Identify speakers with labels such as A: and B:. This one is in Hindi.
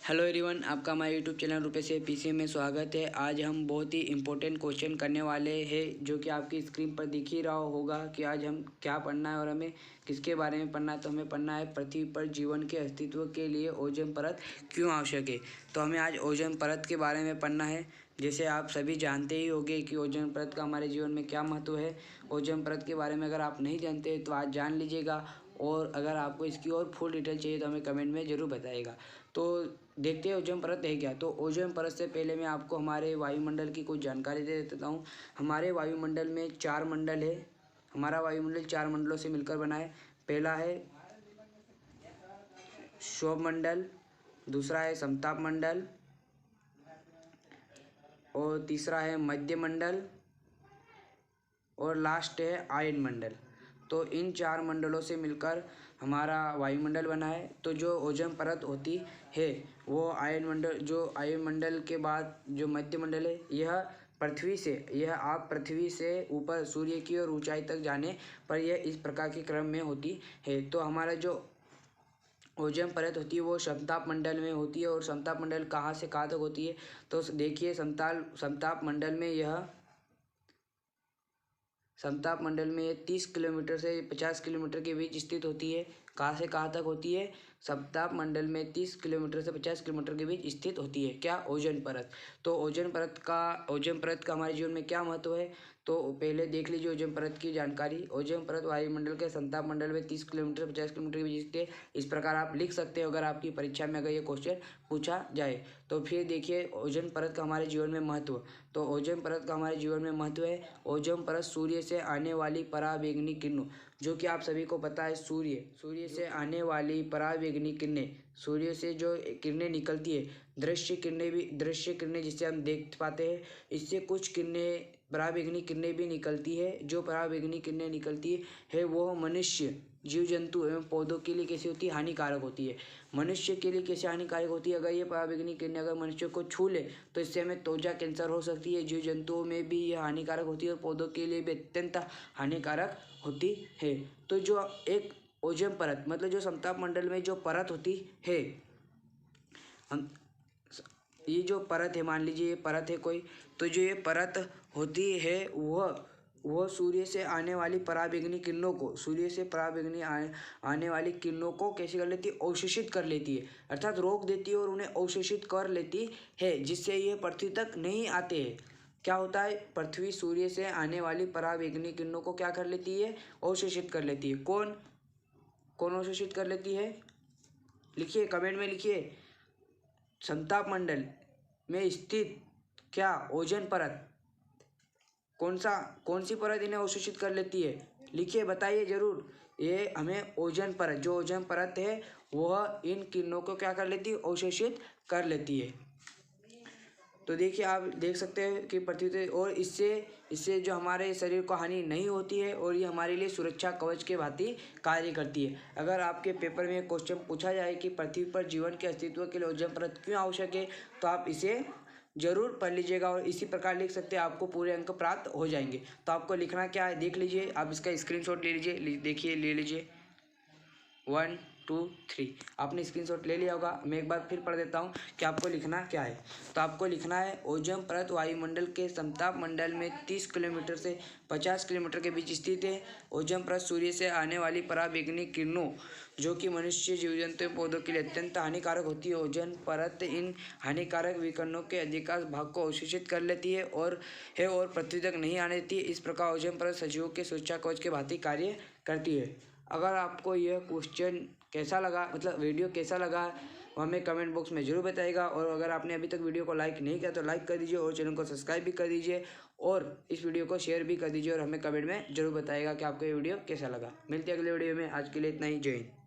A: हेलो एवरीवन, आपका हमारे यूट्यूब चैनल रुपए से पीसी में स्वागत है। आज हम बहुत ही इम्पोर्टेंट क्वेश्चन करने वाले हैं जो कि आपकी स्क्रीन पर दिख ही रहा होगा कि आज हम क्या पढ़ना है और हमें किसके बारे में पढ़ना है। तो हमें पढ़ना है पृथ्वी पर जीवन के अस्तित्व के लिए ओजोन परत क्यों आवश्यक है। तो हमें आज ओजोन परत के बारे में पढ़ना है। जैसे आप सभी जानते ही होंगे कि ओजोन परत का हमारे जीवन में क्या महत्व है। ओजोन परत के बारे में अगर आप नहीं जानते तो आज जान लीजिएगा, और अगर आपको इसकी और फुल डिटेल चाहिए तो हमें कमेंट में ज़रूर बताइएगा। तो देखते हैं ओजोन परत है क्या। तो ओजोन परत से पहले मैं आपको हमारे वायुमंडल की कुछ जानकारी दे देता हूँ। हमारे वायुमंडल में 4 मंडल है। हमारा वायुमंडल 4 मंडलों से मिलकर बना है। पहला है क्षोभ मंडल, दूसरा है समताप मंडल, और तीसरा है मध्य मंडल, और लास्ट है आयन मंडल। तो इन 4 मंडलों से मिलकर हमारा वायुमंडल बना है। तो जो ओजोन परत होती है वो आयन मंडल, जो आयन मंडल के बाद जो मध्य मंडल है, यह आप पृथ्वी से ऊपर सूर्य की ओर ऊंचाई तक जाने पर यह इस प्रकार के क्रम में होती है। तो हमारा जो ओजोन परत होती है वो समताप मंडल में होती है। और समताप मंडल कहाँ से कहाँ तक होती है, तो देखिए समताप मंडल में ये 30 किलोमीटर से 50 किलोमीटर के बीच स्थित होती है। कहाँ से कहाँ तक होती है? समताप मंडल में 30 किलोमीटर से 50 किलोमीटर के बीच स्थित होती है क्या? ओजोन परत। तो ओजोन परत का हमारे जीवन में क्या महत्व है, तो पहले देख लीजिए ओजोन परत की जानकारी। ओजोन परत वायुमंडल के समताप मंडल में 30 किलोमीटर 50 किलोमीटर के बीच स्थित है। इस प्रकार आप लिख सकते हो अगर आपकी परीक्षा में अगर ये क्वेश्चन पूछा जाए। तो फिर देखिए ओजोन परत का हमारे जीवन में महत्व। तो ओजोन परत का हमारे जीवन में महत्व है। ओजोन परत सूर्य से आने वाली पराबैंगनी किरणों, जो कि आप सभी को पता है सूर्य से आने वाली पराबैंगनी किरणें, सूर्य से जो किरणें निकलती है, दृश्य किरणें जिसे हम देख पाते हैं, इससे कुछ किरणें पराबैंगनी किरणें भी निकलती है। जो पराबैंगनी किरणें निकलती है वो मनुष्य, जीव जंतु एवं पौधों के लिए कैसी होती है? हानिकारक होती है। मनुष्य के लिए कैसे हानिकारक होती है? अगर ये पराबैंगनी किरणें अगर मनुष्य को छू ले तो इससे हमें त्वचा कैंसर हो सकती है। जीव जंतुओं में भी यह हानिकारक होती है और पौधों के लिए भी अत्यंत हानिकारक होती है। तो जो एक ओजोन परत मतलब जो समताप मंडल में जो परत होती है, हम ये जो परत है, मान लीजिए ये परत है कोई, तो जो ये परत होती है वह सूर्य से आने वाली पराबैंगनी किरणों को, आने वाली किरणों को कैसे कर लेती है? अवशोषित कर लेती है, अर्थात रोक देती है और उन्हें अवशोषित कर लेती है, जिससे ये पृथ्वी तक नहीं आते हैं। क्या होता है? पृथ्वी सूर्य से आने वाली पराबैंगनी किरणों को क्या कर लेती है? अवशोषित कर लेती है। कौन अवशोषित कर लेती है? लिखिए, कमेंट में लिखिए। समताप मंडल में स्थित क्या ओजोन परत, कौन सी परत इन्हें अवशोषित कर लेती है? लिखिए, बताइए जरूर। ये हमें ओजोन परत, जो ओजोन परत है वह इन किरणों को क्या कर लेती है? अवशोषित कर लेती है। तो देखिए, आप देख सकते हैं कि पृथ्वी से, और इससे जो हमारे शरीर को हानि नहीं होती है और ये हमारे लिए सुरक्षा कवच के भांति कार्य करती है। अगर आपके पेपर में क्वेश्चन पूछा जाए कि पृथ्वी पर जीवन के अस्तित्व के लिए ओजोन परत क्यों आवश्यक है, तो आप इसे जरूर पढ़ लीजिएगा और इसी प्रकार लिख सकते हैं, आपको पूरे अंक प्राप्त हो जाएंगे। तो आपको लिखना क्या है, देख लीजिए। आप इसका स्क्रीनशॉट ले लीजिए, देखिए, ले लीजिए। 1 2 3 आपने स्क्रीनशॉट ले लिया होगा। मैं एक बार फिर पढ़ देता हूँ कि आपको लिखना क्या है। तो आपको लिखना है ओजोन परत वायुमंडल के समताप मंडल में 30 किलोमीटर से 50 किलोमीटर के बीच स्थित है। ओजोन परत सूर्य से आने वाली पराबैंगनी किरणों, जो कि मनुष्य, जीव जंतु पौधों के लिए अत्यंत हानिकारक होती है। ओजोन परत इन हानिकारक विकिरणों के अधिकांश भाग को अवशोषित कर लेती है और पृथ्वी तक नहीं आने देती है। इस प्रकार ओजोन परत सजीवों के सुरक्षा कवच के भांति कार्य करती है। अगर आपको यह क्वेश्चन कैसा लगा, मतलब वीडियो कैसा लगा, वो हमें कमेंट बॉक्स में ज़रूर बताइएगा। और अगर आपने अभी तक वीडियो को लाइक नहीं किया तो लाइक कर दीजिए और चैनल को सब्सक्राइब भी कर दीजिए और इस वीडियो को शेयर भी कर दीजिए और हमें कमेंट में ज़रूर बताइएगा कि आपको ये वीडियो कैसा लगा। मिलते हैं अगले वीडियो में। आज के लिए इतना ही। जय हिंद।